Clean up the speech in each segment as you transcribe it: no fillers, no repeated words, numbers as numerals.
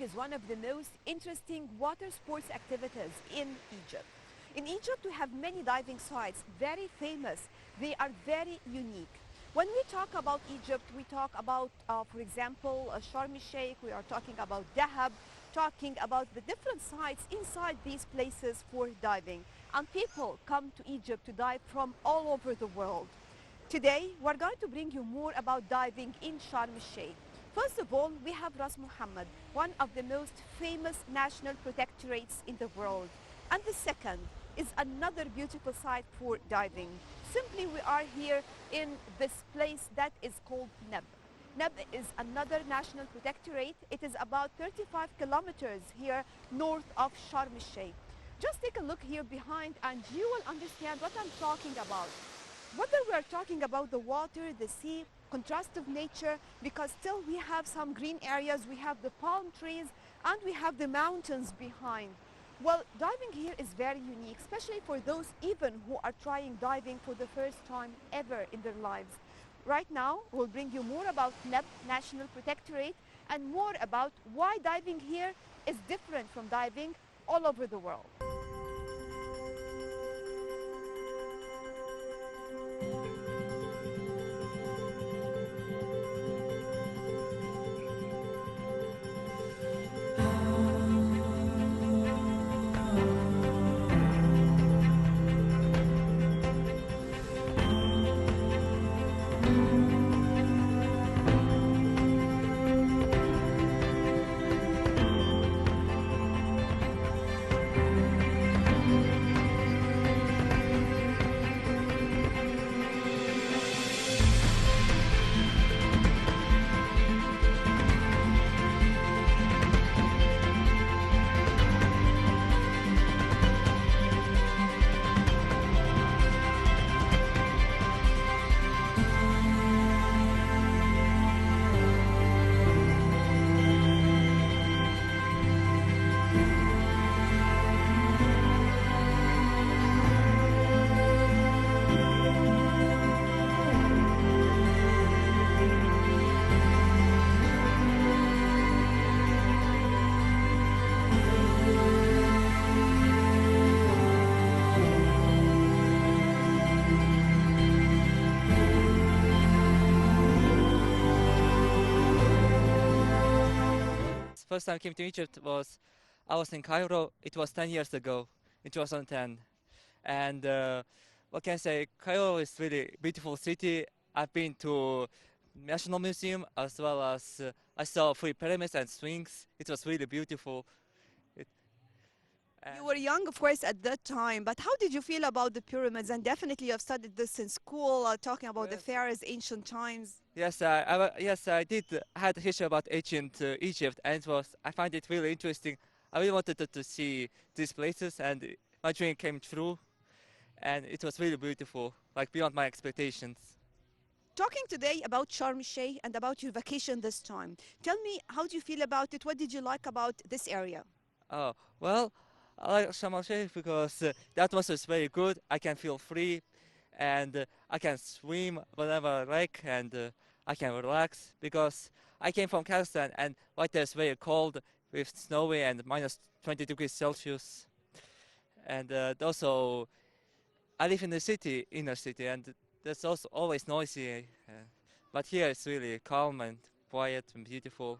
is one of the most interesting water sports activities in Egypt. In Egypt, we have many diving sites, very famous. They are very unique. When we talk about Egypt, we talk about, for example, Sharm el-Sheikh, we are talking about Dahab, talking about the different sites inside these places for diving. And people come to Egypt to dive from all over the world. Today, we're going to bring you more about diving in Sharm el-Sheikh. First of all, we have Ras Mohammed, one of the most famous national protectorates in the world. And the second is another beautiful site for diving. Simply, we are here in this place that is called Neb. Neb is another national protectorate. It is about 35 kilometers here north of Sharm el-Sheikh. Just take a look here behind and you will understand what I'm talking about. Whether we are talking about the water, the sea, contrast of nature, because still we have some green areas, we have the palm trees, and we have the mountains behind. Well, diving here is very unique, especially for those even who are trying diving for the first time ever in their lives. Right now, we'll bring you more about Neb National Protectorate and more about why diving here is different from diving all over the world. First time I came to Egypt I was in Cairo. It was 10 years ago, in 2010. And what can I say? Cairo is really beautiful city. I've been to National Museum as well as I saw 3 pyramids and sphinx. It was really beautiful. It, You were young, of course, at that time, but how did you feel about the pyramids? And definitely you have studied this in school, talking about the Yes. pharaohs, ancient times. yes, I did had a history about ancient Egypt, and I find it really interesting. I really wanted to see these places, and my dream came true, and it was really beautiful, like beyond my expectations. Talking today about Sharm el-Sheikh and about your vacation this time, tell me, how do you feel about it? What did you like about this area? Oh, well, I like Sharm el-Sheikh because the atmosphere is very good. I can feel free, and I can swim whenever I like, and I can relax because I came from Kazakhstan, and right there is very cold with snowy and minus 20 degrees Celsius. And also, I live in the city, inner city, and there's also always noisy. But here it's really calm and quiet and beautiful.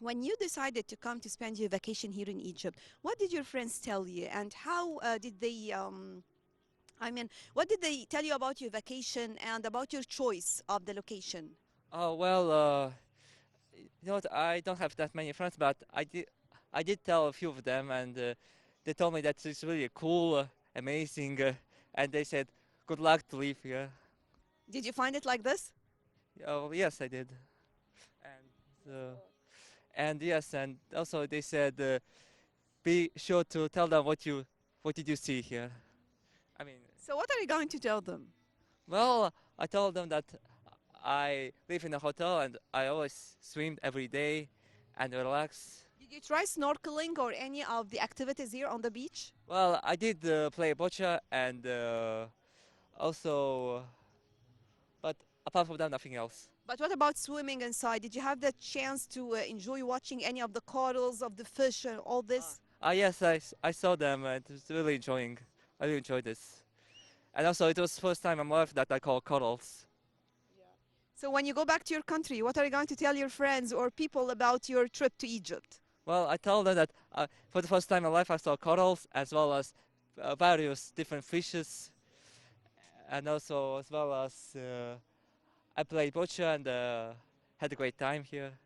When you decided to come to spend your vacation here in Egypt, what did your friends tell you and how did they, what did they tell you about your vacation and about your choice of the location? Oh well, you know what? I don't have that many friends, but I did tell a few of them, and they told me that it's really cool, amazing, and they said good luck to live here. Did you find it like this? Oh yes, I did, and yes, and also they said be sure to tell them what did you see here. I mean, So what are you going to tell them? well, I told them that I live in a hotel and I always swim every day and relax. Did you try snorkeling or any of the activities here on the beach? Well, I did play bocce and also, but Apart from that, nothing else. But what about swimming inside? Did you have the chance to enjoy watching any of the corals, of the fish, and all this? Yes, I saw them and it was really enjoying. I really enjoyed this. And also, it was the first time in my life that I caught corals. So when you go back to your country, what are you going to tell your friends or people about your trip to Egypt? Well, I told them that for the first time in my life I saw corals as well as various different fishes, and also as well as I played bocce and had a great time here.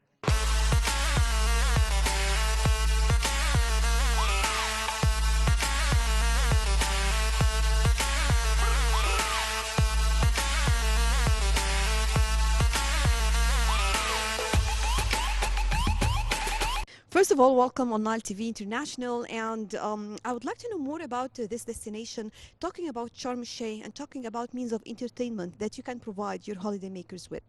First of all, welcome on Nile TV International, and I would like to know more about this destination, talking about Sharm el-Sheikh and talking about means of entertainment that you can provide your holidaymakers with.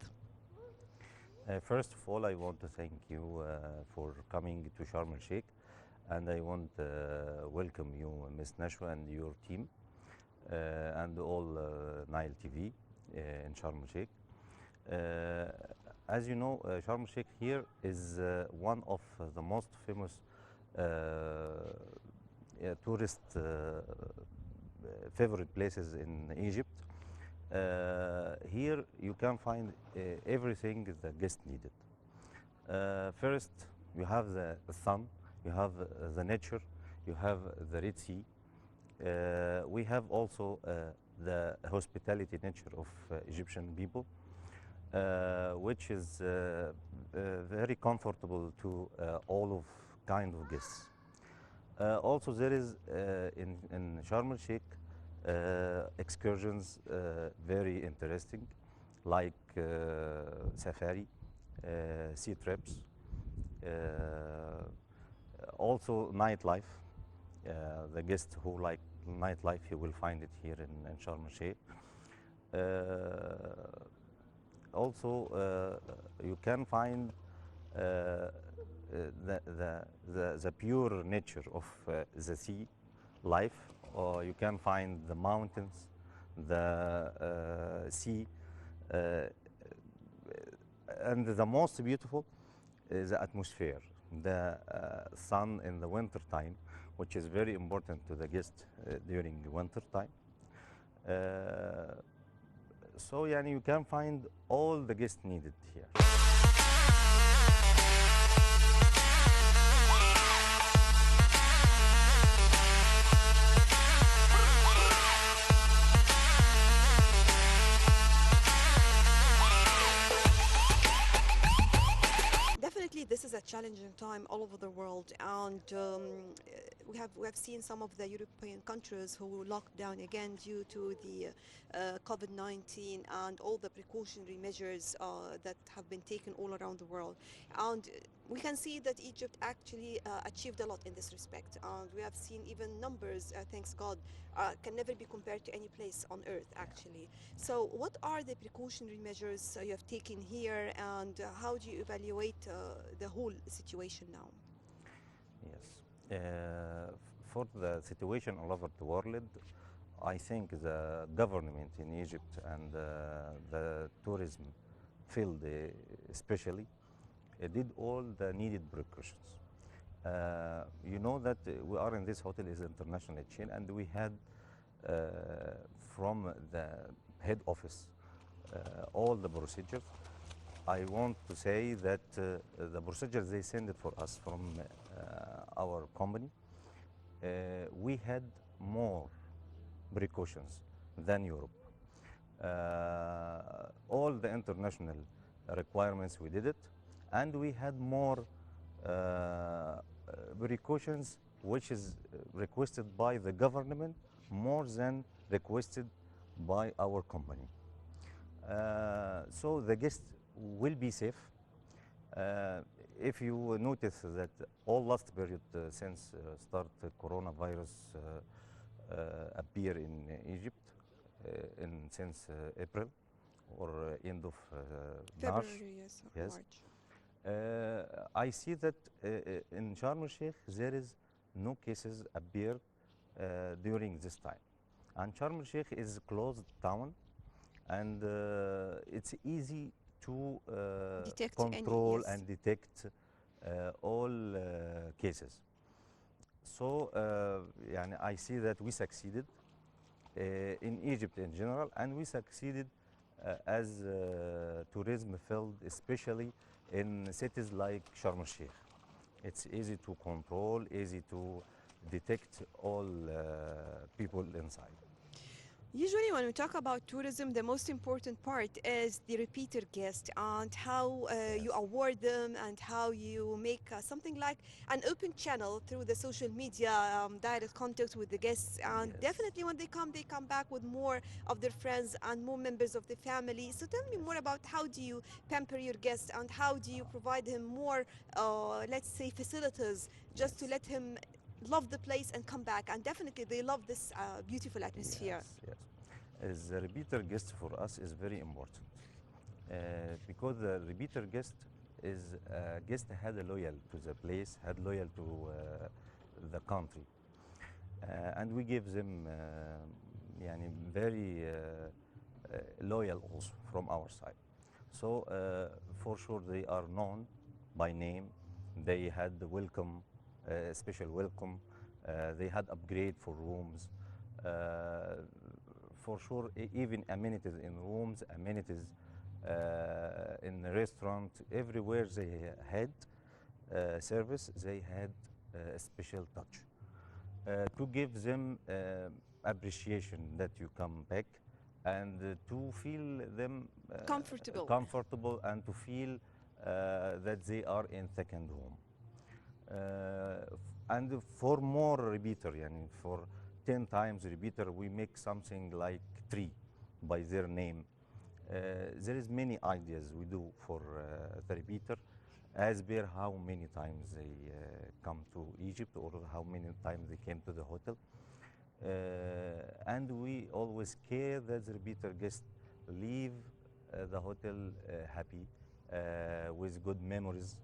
First of all, I want to thank you for coming to Sharm el Sheikh, and I want to welcome you, Ms. Nashwa, and your team, and all Nile TV in Sharm el Sheikh. As you know, Sharm el Sheikh here is one of the most famous tourist favorite places in Egypt. Here you can find everything the guest needed. First, you have the sun, you have the nature, you have the Red Sea. We have also the hospitality nature of Egyptian people, which is very comfortable to all of kind of guests. Also, there is in Sharm el Sheikh excursions very interesting, like safari, sea trips, also nightlife. The guests who like nightlife, you will find it here in Sharm el Sheikh. Also, you can find the pure nature of the sea life, or you can find the mountains, the sea, and the most beautiful is the atmosphere, the sun in the winter time, which is very important to the guest during winter time. So yani, you can find all the guests needed here. Definitely, this is a challenging time all over the world, and we have seen some of the European countries who locked down again due to the COVID-19 and all the precautionary measures that have been taken all around the world. And we can see that Egypt actually achieved a lot in this respect, and we have seen even numbers, thanks God, can never be compared to any place on earth actually. So what are the precautionary measures you have taken here, and how do you evaluate the whole situation now? Yes. For the situation all over the world, I think the government in Egypt and the tourism field especially did all the needed precautions. You know that we are in this hotel is international chain, and we had from the head office all the procedures. I want to say that the procedures they send it for us from our company, we had more precautions than Europe. All the international requirements we did it, and we had more precautions which is requested by the government more than requested by our company. So the guests will be safe. If you notice that all last period since start coronavirus appear in Egypt since April or end of March. February, yes, or Yes. March. I see that in Sharm el Sheikh there is no cases appear during this time, and Sharm el Sheikh is closed down, and it's easy to Detect any, control yes. and detect all cases. So يعني I see that we succeeded in Egypt in general, and we succeeded as tourism field, especially in cities like Sharm el-Sheikh. It's easy to control, easy to detect all people inside. Usually, when we talk about tourism, the most important part is the repeater guest and how you Yes. award them and how you make something like an open channel through the social media, direct contact with the guests. And Yes. definitely, when they come back with more of their friends and more members of the family. So, tell me more Yes. about how do you pamper your guest and how do you provide him more, let's say, facilities just to Yes. let him love the place and come back. And definitely, they love this beautiful atmosphere. Yes, yes. As a repeater guest for us is very important because the repeater guest is a guest had a loyal to the place, had loyal to the country, and we give them يعني very loyal also from our side. So for sure they are known by name. They had the welcome, special welcome. They had upgrade for rooms. For sure, even amenities in rooms, amenities in the restaurant, everywhere they had service, they had a special touch to give them appreciation that you come back and to feel them Comfortable. comfortable and to feel that they are in second home. And for more repeater, yani for 10 times repeater, we make something like 3 by their name. There is many ideas we do for the repeater as per how many times they come to Egypt or how many times they came to the hotel. And we always care that the repeater guests leave the hotel happy, with good memories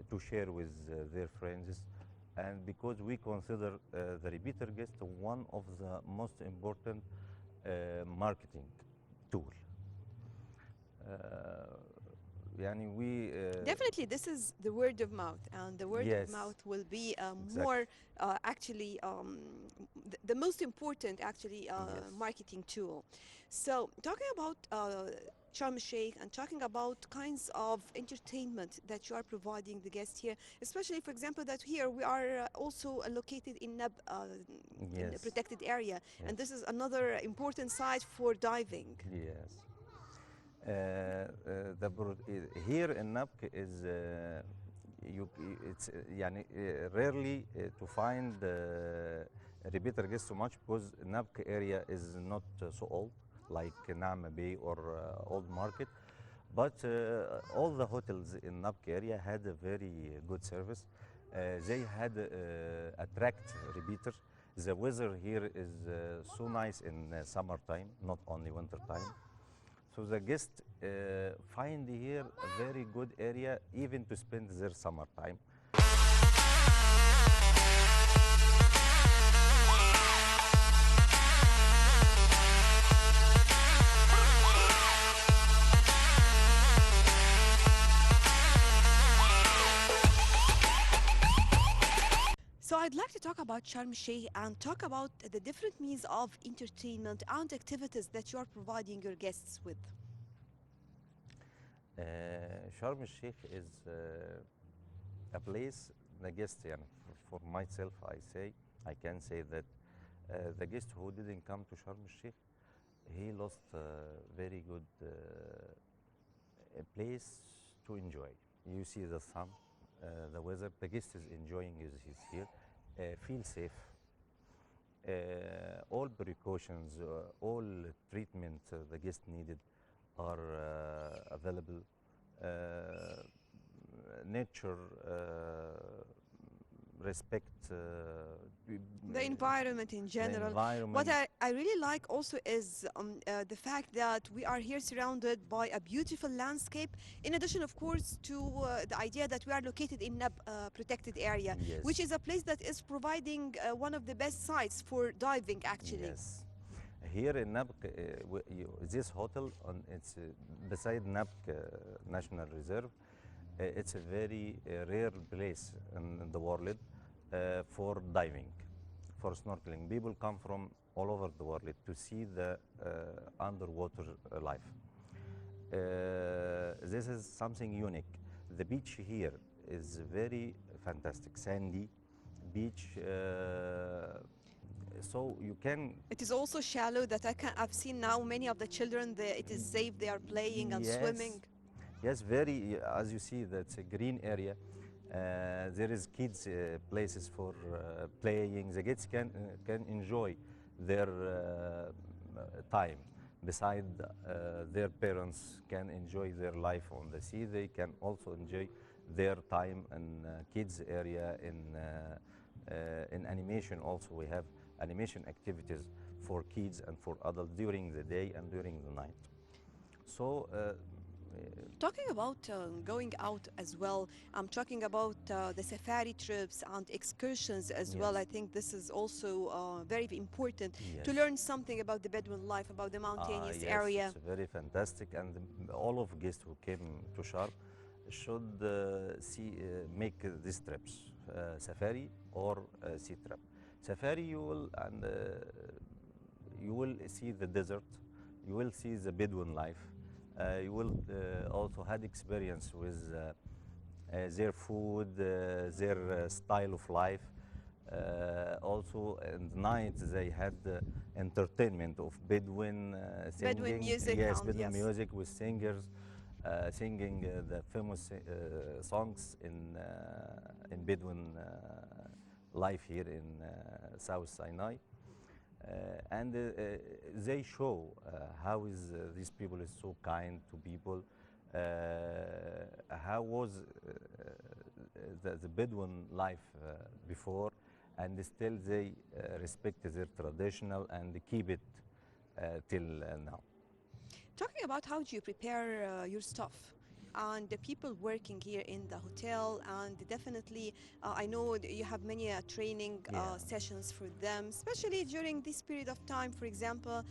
to share with their friends. And because we consider the repeater guest one of the most important marketing tool. يعني we Definitely, this is the word of mouth, and the word of yes, mouth will be exactly. more actually the most important actually Yes. marketing tool. So, talking about Sharm el-Sheikh and talking about kinds of entertainment that you are providing the guests here, especially for example that here we are also located in Nab, in a Yes. protected area, Yes. and this is another important site for diving. Yes. Here in Nabk is it's يعني rarely to find repeater guests so much because Nabk area is not so old like Naama Bay or Old Market, but all the hotels in Nabk area had a very good service. They had attract repeaters. The weather here is so nice in summertime, not only winter time. So the guests find here a very good area even to spend their summertime. So I'd like to talk about Sharm el-Sheikh and talk about the different means of entertainment and activities that you are providing your guests with. Sharm el-Sheikh is a place the guest, يعني, for myself I can say that the guest who didn't come to Sharm el-Sheikh, he lost very good a place to enjoy. You see the sun, the weather, the guest is enjoying he's here, feel safe. All precautions, all treatment the guest needed are available. Nature, respect The environment in the general. environment. What I really like also is the fact that we are here surrounded by a beautiful landscape, in addition, of course, to the idea that we are located in a protected area, Yes. which is a place that is providing one of the best sites for diving, actually. Yes. here in Nabk, this hotel, it's beside Nabk National Reserve. It's a very rare place in the world for diving, for snorkeling. People come from all over the world to see the underwater life. This is something unique. The beach here is very fantastic, sandy beach. So you can. It is also shallow that I've seen now many of the children, it is safe, they are playing and Yes. swimming. Yes, very. As you see, that's a green area. There is kids places for playing. The kids can enjoy their time beside their parents, can enjoy their life on the sea. They can also enjoy their time in kids area in animation. Also, we have animation activities for kids and for adults during the day and during the night. So. Talking about going out as well, I'm talking about the safari trips and excursions as well. Yes. I think this is also very important to Yes. learn something about the Bedouin life, about the mountainous Yes, area. it's very fantastic, and all of guests who came to Sharm should make these trips, safari or sea trip. Safari, you will see the desert, you will see the Bedouin life, you will also had experience with their food, their style of life. Also, at night they had entertainment of Bedouin singing. Bedouin music Yes, and Bedouin yes. music with singers singing the famous songs in Bedouin life here in South Sinai. And they show how is these people is so kind to people. How was the Bedouin life before, and still they respect their traditional and keep it till now. Talking about how do you prepare your stuff and the people working here in the hotel, and definitely I know you have many training Yeah. sessions for them, especially during this period of time, for example,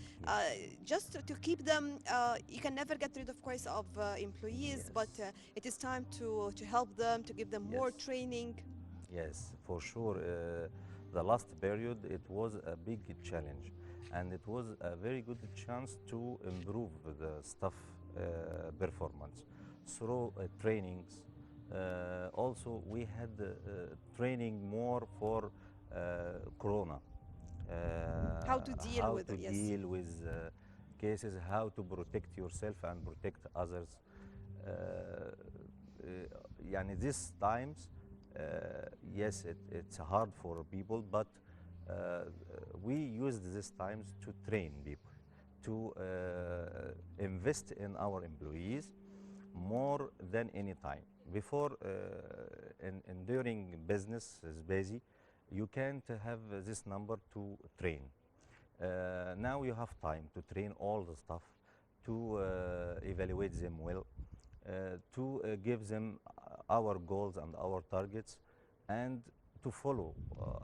just to keep them, you can never get rid of course of employees, Yes. but it is time to help them, to give them more Yes. training. Yes, for sure. The last period, it was a big challenge, and it was a very good chance to improve the staff performance through trainings. Also, we had training more for Corona. How to deal how with to it, yes. deal with cases, how to protect yourself and protect others. Yani these times, yes, it's hard for people, but we used these times to train people, to invest in our employees more than any time. Before, in during business is busy, you can't have this number to train. Now you have time to train all the staff, to evaluate them well, to give them our goals and our targets, and to follow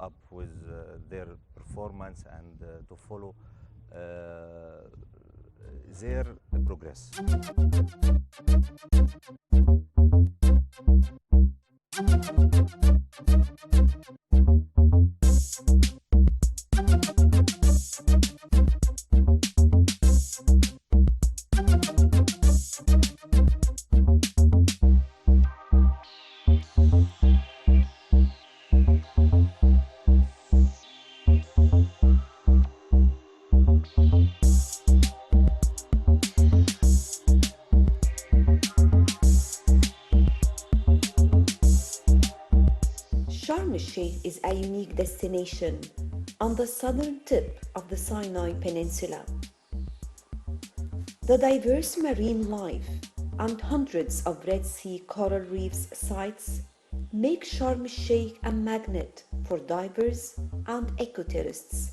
up with their performance, and to follow their progress. Sharm el-Sheikh is a unique destination on the southern tip of the Sinai Peninsula. The diverse marine life and hundreds of Red Sea coral reefs sites make Sharm el-Sheikh a magnet for divers and eco-tourists.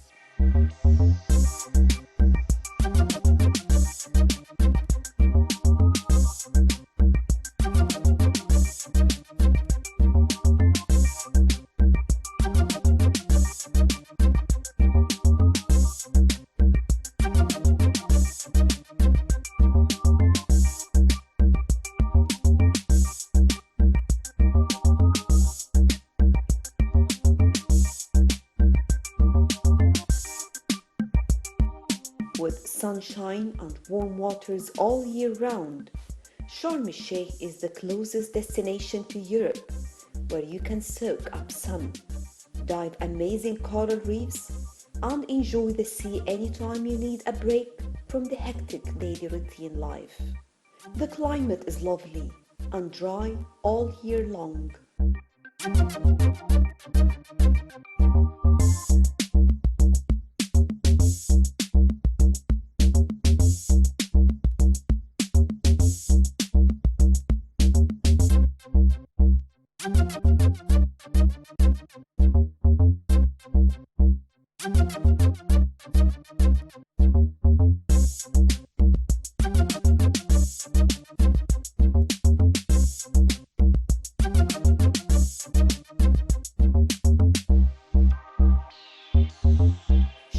with sunshine and warm waters all year round, Sharm el-Sheikh is the closest destination to Europe where you can soak up sun, dive amazing coral reefs, and enjoy the sea anytime you need a break from the hectic daily routine life. The climate is lovely and dry all year long.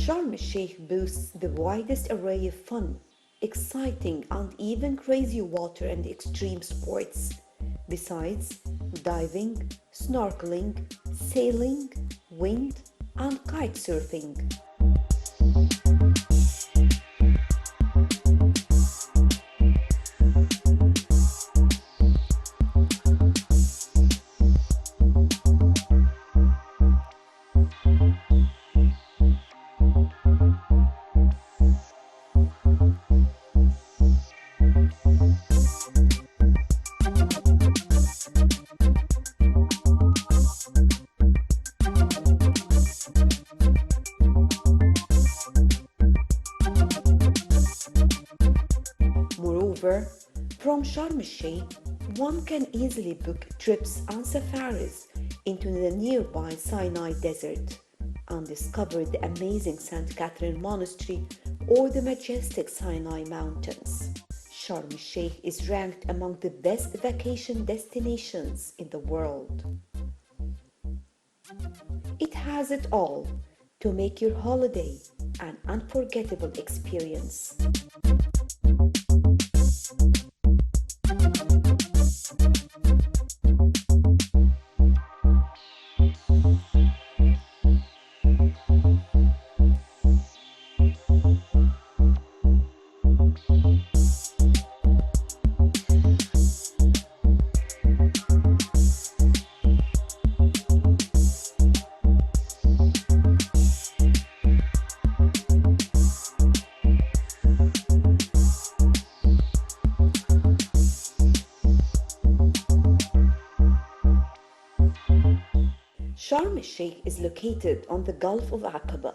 Sharm el-Sheikh boasts the widest array of fun, exciting and even crazy water and extreme sports, besides diving, snorkeling, sailing, wind and kite surfing. Moreover, from Sharm el-Sheikh, one can easily book trips and safaris into the nearby Sinai Desert and discover the amazing St. Catherine Monastery or the majestic Sinai Mountains. Sharm el-Sheikh is ranked among the best vacation destinations in the world. It has it all to make your holiday an unforgettable experience. Sharm el-Sheikh is located on the Gulf of Aqaba,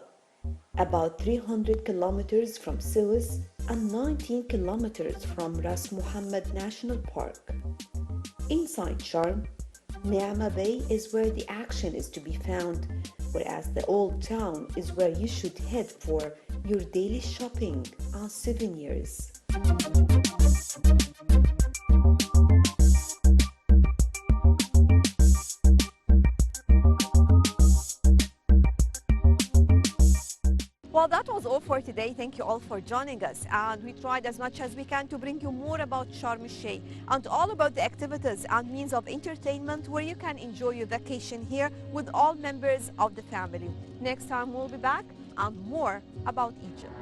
about 300 kilometers from Suez and 19 kilometers from Ras Muhammad National Park. Inside Sharm, Ni'ama Bay is where the action is to be found, whereas the Old Town is where you should head for your daily shopping and souvenirs. Well, that was all for today. Thank you all for joining us. And we tried as much as we can to bring you more about Sharm el-Sheikh and all about the activities and means of entertainment where you can enjoy your vacation here with all members of the family. Next time we'll be back and more about Egypt.